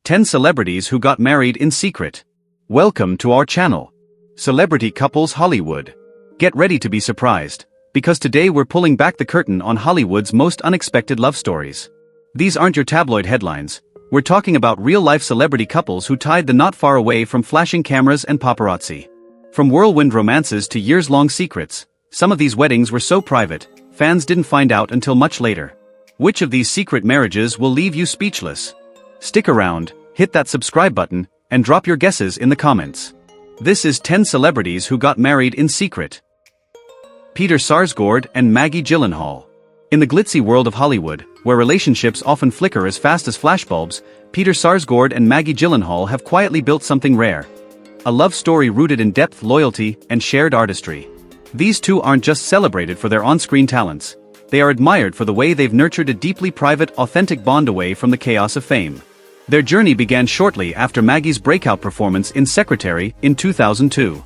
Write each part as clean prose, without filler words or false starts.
10 Celebrities Who Got Married in Secret. Welcome to our channel, Celebrity Couples Hollywood. Get ready to be surprised, because today we're pulling back the curtain on Hollywood's most unexpected love stories. These aren't your tabloid headlines. We're talking about real-life celebrity couples who tied the knot far away from flashing cameras and paparazzi. From whirlwind romances to years-long secrets, some of these weddings were so private, fans didn't find out until much later. Which of these secret marriages will leave you speechless? Stick around, hit that subscribe button, and drop your guesses in the comments. This is 10 Celebrities Who Got Married in Secret. Peter Sarsgaard and Maggie Gyllenhaal. In the glitzy world of Hollywood, where relationships often flicker as fast as flashbulbs, Peter Sarsgaard and Maggie Gyllenhaal have quietly built something rare. A love story rooted in depth, loyalty, and shared artistry. These two aren't just celebrated for their on-screen talents. They are admired for the way they've nurtured a deeply private, authentic bond away from the chaos of fame. Their journey began shortly after Maggie's breakout performance in Secretary in 2002.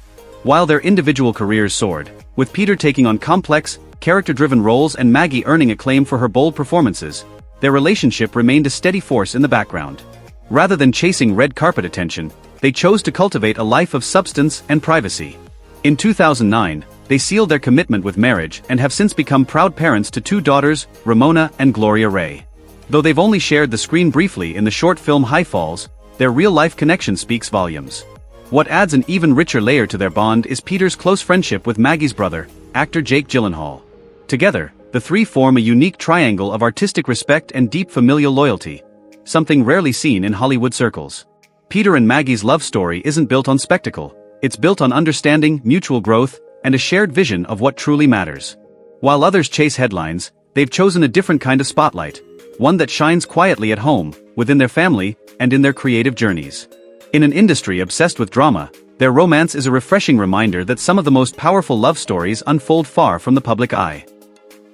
While their individual careers soared, with Peter taking on complex, character-driven roles and Maggie earning acclaim for her bold performances, their relationship remained a steady force in the background. Rather than chasing red carpet attention, they chose to cultivate a life of substance and privacy. In 2009, they sealed their commitment with marriage and have since become proud parents to two daughters, Ramona and Gloria Ray. Though they've only shared the screen briefly in the short film High Falls, their real-life connection speaks volumes. What adds an even richer layer to their bond is Peter's close friendship with Maggie's brother, actor Jake Gyllenhaal. Together, the three form a unique triangle of artistic respect and deep familial loyalty, something rarely seen in Hollywood circles. Peter and Maggie's love story isn't built on spectacle, it's built on understanding, mutual growth, and a shared vision of what truly matters. While others chase headlines, they've chosen a different kind of spotlight, one that shines quietly at home, within their family, and in their creative journeys. In an industry obsessed with drama, their romance is a refreshing reminder that some of the most powerful love stories unfold far from the public eye.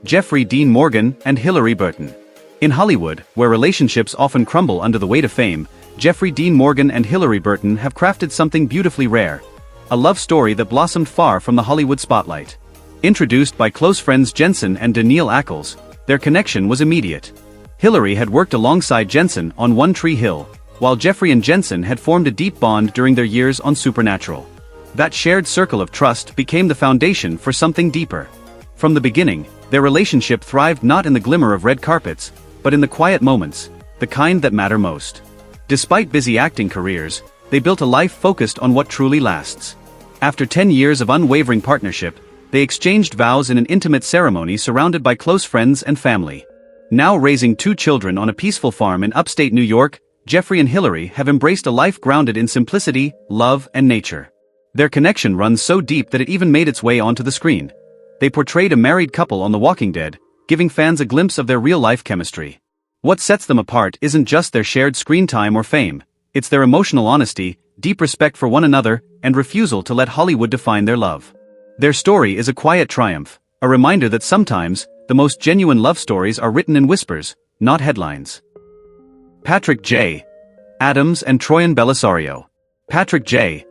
Jeffrey Dean Morgan and Hilary Burton. In Hollywood, where relationships often crumble under the weight of fame, Jeffrey Dean Morgan and Hilary Burton have crafted something beautifully rare. A love story that blossomed far from the Hollywood spotlight. Introduced by close friends Jensen and Danielle Ackles, their connection was immediate. Hilary had worked alongside Jensen on One Tree Hill, while Jeffrey and Jensen had formed a deep bond during their years on Supernatural. That shared circle of trust became the foundation for something deeper. From the beginning, their relationship thrived not in the glimmer of red carpets, but in the quiet moments, the kind that matter most. Despite busy acting careers, they built a life focused on what truly lasts. After 10 years of unwavering partnership, they exchanged vows in an intimate ceremony surrounded by close friends and family. Now raising two children on a peaceful farm in upstate New York, Jeffrey and Hilary have embraced a life grounded in simplicity, love, and nature. Their connection runs so deep that it even made its way onto the screen. They portrayed a married couple on The Walking Dead, giving fans a glimpse of their real-life chemistry. What sets them apart isn't just their shared screen time or fame, it's their emotional honesty, deep respect for one another, and refusal to let Hollywood define their love. Their story is a quiet triumph, a reminder that sometimes, the most genuine love stories are written in whispers, not headlines. Patrick J. Adams and Troian Bellisario. Patrick J.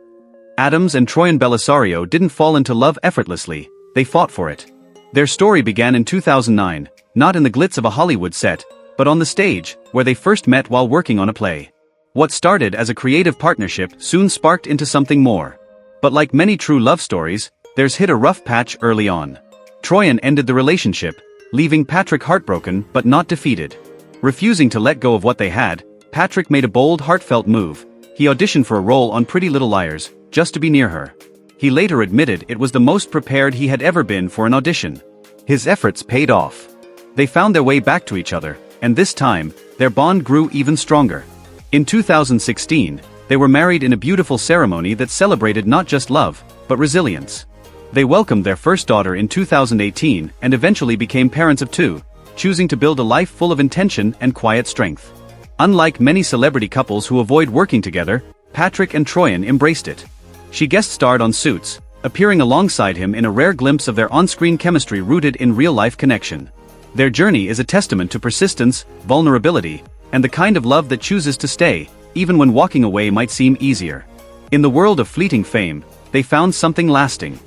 Adams and Troian Bellisario didn't fall into love effortlessly, they fought for it. Their story began in 2009, not in the glitz of a Hollywood set, but on the stage, where they first met while working on a play. What started as a creative partnership soon sparked into something more. But like many true love stories, theirs hit a rough patch early on. Troian ended the relationship, leaving Patrick heartbroken but not defeated. Refusing to let go of what they had, Patrick made a bold, heartfelt move. He auditioned for a role on Pretty Little Liars, just to be near her. He later admitted it was the most prepared he had ever been for an audition. His efforts paid off. They found their way back to each other, and this time, their bond grew even stronger. In 2016, they were married in a beautiful ceremony that celebrated not just love, but resilience. They welcomed their first daughter in 2018 and eventually became parents of two, choosing to build a life full of intention and quiet strength. Unlike many celebrity couples who avoid working together, Patrick and Troian embraced it. She guest-starred on Suits, appearing alongside him in a rare glimpse of their on-screen chemistry rooted in real-life connection. Their journey is a testament to persistence, vulnerability, and the kind of love that chooses to stay, even when walking away might seem easier. In the world of fleeting fame, they found something lasting.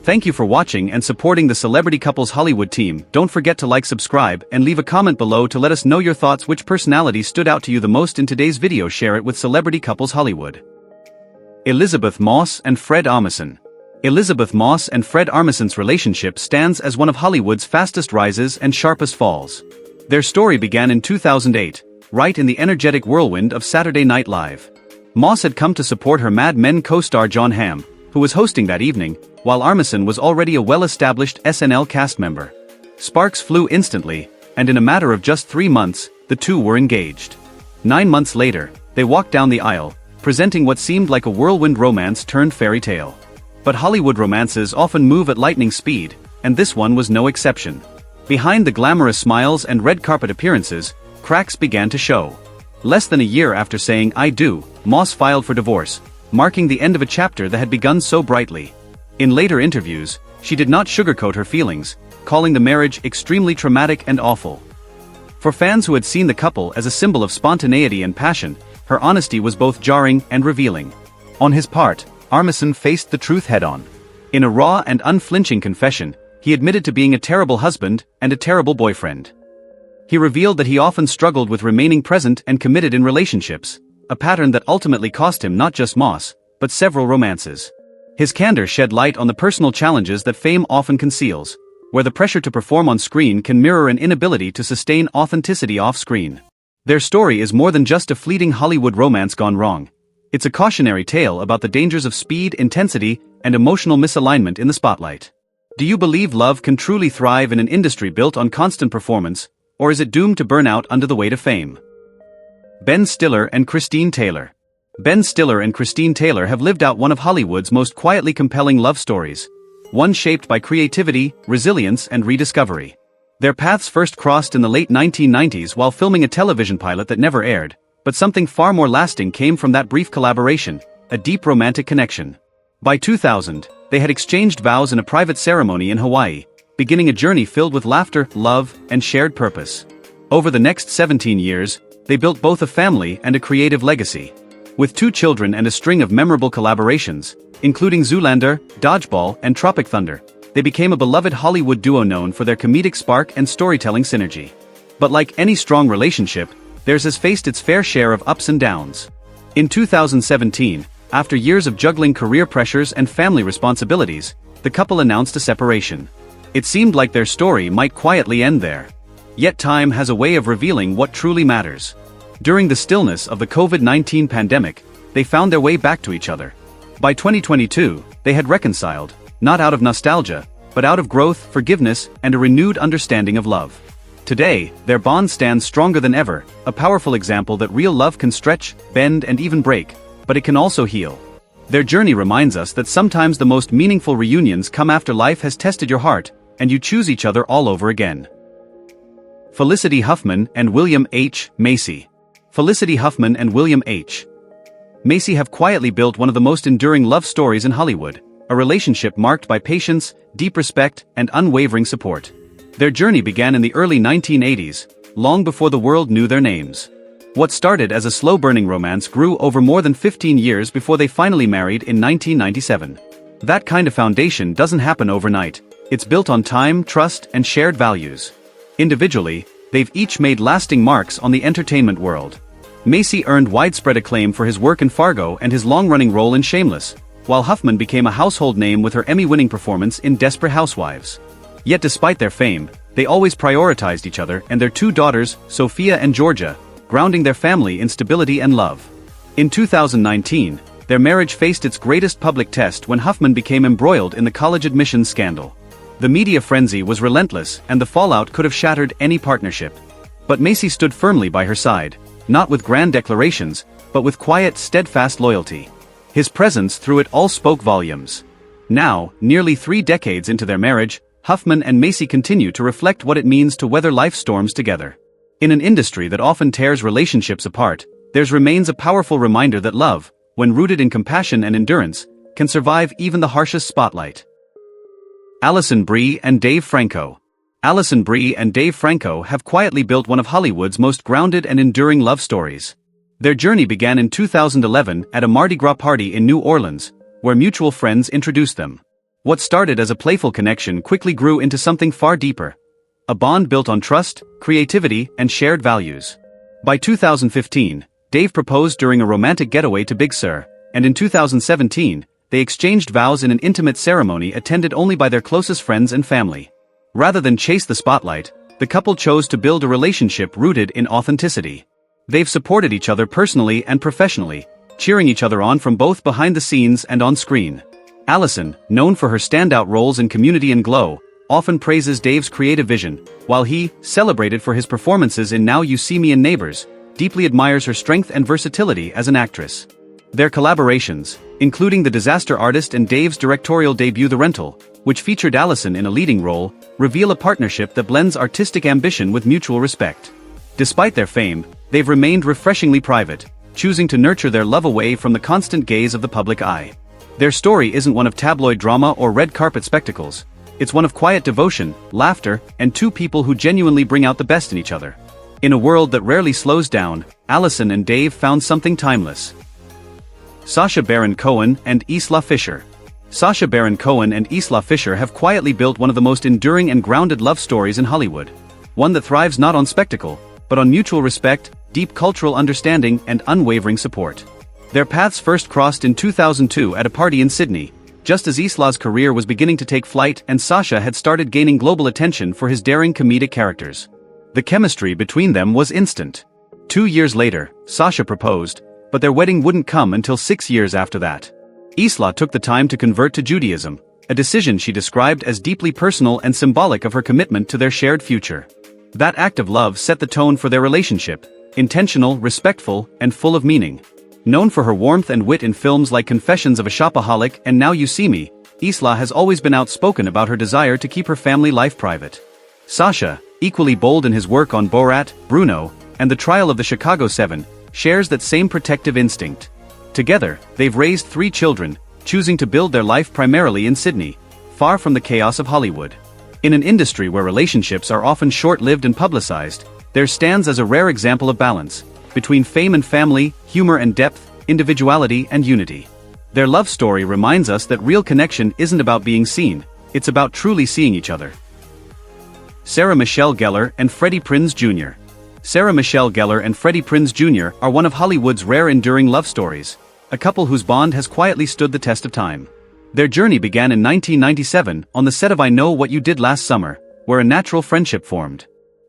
Thank you for watching and supporting the Celebrity Couples Hollywood team. Don't forget to like, subscribe, and leave a comment below to let us know your thoughts. Which personality stood out to you the most in today's video? Share it with Celebrity Couples Hollywood. Elisabeth Moss and Fred Armisen. Elisabeth Moss and Fred Armisen's relationship stands as one of Hollywood's fastest rises and sharpest falls. Their story began in 2008, right in the energetic whirlwind of Saturday Night Live. Moss had come to support her Mad Men co-star Jon Hamm, who was hosting that evening, while Armisen was already a well-established SNL cast member. Sparks flew instantly, and in a matter of just 3 months, the two were engaged. 9 months later, they walked down the aisle, presenting what seemed like a whirlwind romance turned fairy tale. But Hollywood romances often move at lightning speed, and this one was no exception. Behind the glamorous smiles and red carpet appearances, cracks began to show. Less than a year after saying "I do," Moss filed for divorce, marking the end of a chapter that had begun so brightly. In later interviews, she did not sugarcoat her feelings, calling the marriage extremely traumatic and awful. For fans who had seen the couple as a symbol of spontaneity and passion, her honesty was both jarring and revealing. On his part, Armisen faced the truth head-on. In a raw and unflinching confession, he admitted to being a terrible husband and a terrible boyfriend. He revealed that he often struggled with remaining present and committed in relationships, a pattern that ultimately cost him not just Moss, but several romances. His candor shed light on the personal challenges that fame often conceals, where the pressure to perform on screen can mirror an inability to sustain authenticity off-screen. Their story is more than just a fleeting Hollywood romance gone wrong. It's a cautionary tale about the dangers of speed, intensity, and emotional misalignment in the spotlight. Do you believe love can truly thrive in an industry built on constant performance, or is it doomed to burn out under the weight of fame? Ben Stiller and Christine Taylor. Ben Stiller and Christine Taylor have lived out one of Hollywood's most quietly compelling love stories, one shaped by creativity, resilience, and rediscovery. Their paths first crossed in the late 1990s while filming a television pilot that never aired, but something far more lasting came from that brief collaboration, a deep romantic connection. By 2000, they had exchanged vows in a private ceremony in Hawaii, beginning a journey filled with laughter, love, and shared purpose. Over the next 17 years, they built both a family and a creative legacy. With 2 children and a string of memorable collaborations, including Zoolander, Dodgeball, and Tropic Thunder, they became a beloved Hollywood duo known for their comedic spark and storytelling synergy. But like any strong relationship, theirs has faced its fair share of ups and downs. In 2017, after years of juggling career pressures and family responsibilities, the couple announced a separation. It seemed like their story might quietly end there. Yet time has a way of revealing what truly matters. During the stillness of the COVID-19 pandemic, they found their way back to each other. By 2022, they had reconciled, not out of nostalgia, but out of growth, forgiveness, and a renewed understanding of love. Today, their bond stands stronger than ever, a powerful example that real love can stretch, bend, and even break, but it can also heal. Their journey reminds us that sometimes the most meaningful reunions come after life has tested your heart, and you choose each other all over again. Felicity Huffman and William H. Macy. Felicity Huffman and William H. Macy have quietly built one of the most enduring love stories in Hollywood, a relationship marked by patience, deep respect, and unwavering support. Their journey began in the early 1980s, long before the world knew their names. What started as a slow-burning romance grew over more than 15 years before they finally married in 1997. That kind of foundation doesn't happen overnight. It's built on time, trust, and shared values. Individually, they've each made lasting marks on the entertainment world. Macy earned widespread acclaim for his work in Fargo and his long-running role in Shameless, while Huffman became a household name with her Emmy-winning performance in Desperate Housewives. Yet despite their fame, they always prioritized each other and their 2 daughters, Sophia and Georgia, grounding their family in stability and love. In 2019, their marriage faced its greatest public test when Huffman became embroiled in the college admissions scandal. The media frenzy was relentless and the fallout could have shattered any partnership. But Macy stood firmly by her side, not with grand declarations, but with quiet, steadfast loyalty. His presence through it all spoke volumes. Now, nearly 3 decades into their marriage, Huffman and Macy continue to reflect what it means to weather life's storms together. In an industry that often tears relationships apart, there remains a powerful reminder that love, when rooted in compassion and endurance, can survive even the harshest spotlight. Alison Brie and Dave Franco. Alison Brie and Dave Franco have quietly built one of Hollywood's most grounded and enduring love stories. Their journey began in 2011 at a Mardi Gras party in New Orleans, where mutual friends introduced them. What started as a playful connection quickly grew into something far deeper. A bond built on trust, creativity, and shared values. By 2015, Dave proposed during a romantic getaway to Big Sur, and in 2017, they exchanged vows in an intimate ceremony attended only by their closest friends and family. Rather than chase the spotlight, the couple chose to build a relationship rooted in authenticity. They've supported each other personally and professionally, cheering each other on from both behind the scenes and on screen. Allison, known for her standout roles in Community and Glow, often praises Dave's creative vision, while he, celebrated for his performances in Now You See Me and Neighbors, deeply admires her strength and versatility as an actress. Their collaborations, including The Disaster Artist and Dave's directorial debut The Rental, which featured Allison in a leading role, reveal a partnership that blends artistic ambition with mutual respect. Despite their fame, they've remained refreshingly private, choosing to nurture their love away from the constant gaze of the public eye. Their story isn't one of tabloid drama or red carpet spectacles. It's one of quiet devotion, laughter, and two people who genuinely bring out the best in each other. In a world that rarely slows down, Allison and Dave found something timeless. Sacha Baron Cohen and Isla Fisher. Sacha Baron Cohen and Isla Fisher have quietly built one of the most enduring and grounded love stories in Hollywood. One that thrives not on spectacle, but on mutual respect, deep cultural understanding, and unwavering support. Their paths first crossed in 2002 at a party in Sydney, just as Isla's career was beginning to take flight and Sacha had started gaining global attention for his daring comedic characters. The chemistry between them was instant. 2 years later, Sacha proposed, but their wedding wouldn't come until 6 years after that. Isla took the time to convert to Judaism, a decision she described as deeply personal and symbolic of her commitment to their shared future. That act of love set the tone for their relationship, intentional, respectful, and full of meaning. Known for her warmth and wit in films like Confessions of a Shopaholic and Now You See Me, Isla has always been outspoken about her desire to keep her family life private. Sacha, equally bold in his work on Borat, Bruno, and the Trial of the Chicago 7, shares that same protective instinct. Together, they've raised 3 children, choosing to build their life primarily in Sydney, far from the chaos of Hollywood. In an industry where relationships are often short-lived and publicized, theirs stands as a rare example of balance between fame and family, humor and depth, individuality and unity. Their love story reminds us that real connection isn't about being seen, it's about truly seeing each other. Sarah Michelle Gellar and Freddie Prinze Jr. Sarah Michelle Gellar and Freddie Prinze Jr. are one of Hollywood's rare enduring love stories, a couple whose bond has quietly stood the test of time. Their journey began in 1997 on the set of I Know What You Did Last Summer, where a natural friendship formed.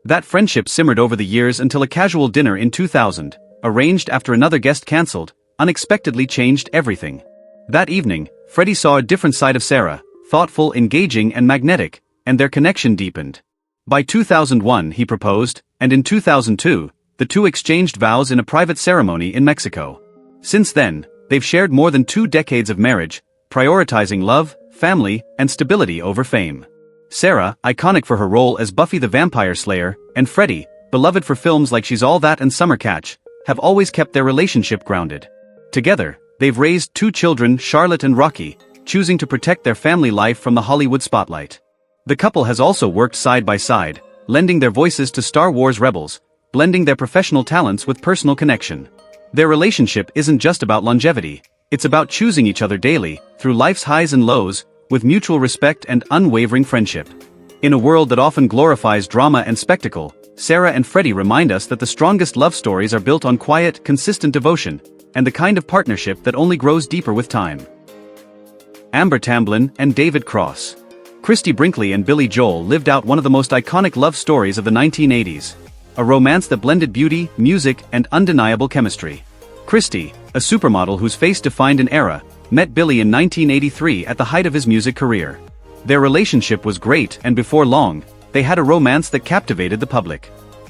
That friendship simmered over the years until a casual dinner in 2000, arranged after another guest cancelled, unexpectedly changed everything. That evening, Freddie saw a different side of Sarah, thoughtful, engaging, and magnetic, and their connection deepened. By 2001 he proposed, and in 2002, the two exchanged vows in a private ceremony in Mexico. Since then, they've shared more than 2 decades of marriage, prioritizing love, family, and stability over fame. Sarah, iconic for her role as Buffy the Vampire Slayer, and Freddie, beloved for films like She's All That and Summer Catch, have always kept their relationship grounded. Together, they've raised 2 children, Charlotte and Rocky, choosing to protect their family life from the Hollywood spotlight. The couple has also worked side by side, lending their voices to Star Wars Rebels, blending their professional talents with personal connection. Their relationship isn't just about longevity, it's about choosing each other daily, through life's highs and lows, with mutual respect and unwavering friendship. In a world that often glorifies drama and spectacle, Sarah and Freddie remind us that the strongest love stories are built on quiet, consistent devotion, and the kind of partnership that only grows deeper with time. Amber Tamblyn and David Cross. Christie Brinkley and Billy Joel lived out one of the most iconic love stories of the 1980s. A romance that blended beauty, music, and undeniable chemistry. Christie, a supermodel whose face defined an era, met Billy in 1983 at the height of his music career. Their relationship was great, and before long, they had a romance that captivated the public.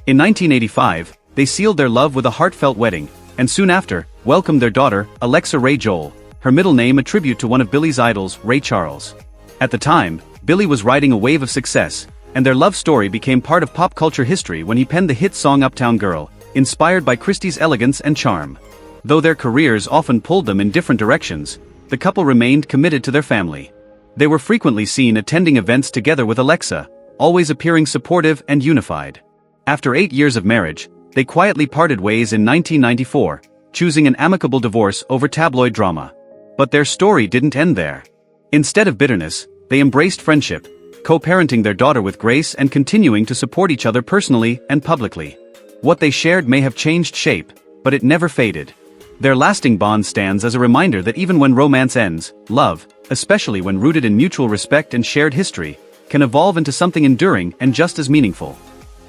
In 1985, they sealed their love with a heartfelt wedding, and soon after, welcomed their daughter, Alexa Ray Joel, her middle name a tribute to one of Billy's idols, Ray Charles. At the time, Billy was riding a wave of success, and their love story became part of pop culture history when he penned the hit song Uptown Girl, inspired by Christie's elegance and charm. Though their careers often pulled them in different directions, the couple remained committed to their family. They were frequently seen attending events together with Alexa, always appearing supportive and unified. After 8 years of marriage, they quietly parted ways in 1994, choosing an amicable divorce over tabloid drama. But their story didn't end there. Instead of bitterness, they embraced friendship, co-parenting their daughter with grace and continuing to support each other personally and publicly. What they shared may have changed shape, but it never faded. Their lasting bond stands as a reminder that even when romance ends, love, especially when rooted in mutual respect and shared history, can evolve into something enduring and just as meaningful.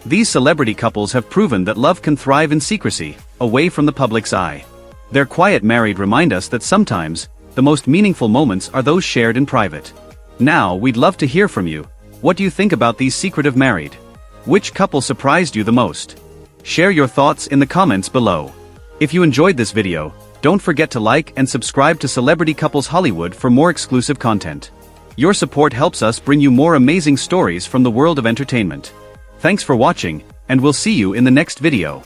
These celebrity couples have proven that love can thrive in secrecy, away from the public's eye. Their quiet married remind us that sometimes, the most meaningful moments are those shared in private. Now, we'd love to hear from you. What do you think about these secretive married? Which couple surprised you the most? Share your thoughts in the comments below. If you enjoyed this video, don't forget to like and subscribe to Celebrity Couples Hollywood for more exclusive content. Your support helps us bring you more amazing stories from the world of entertainment. Thanks for watching, and we'll see you in the next video.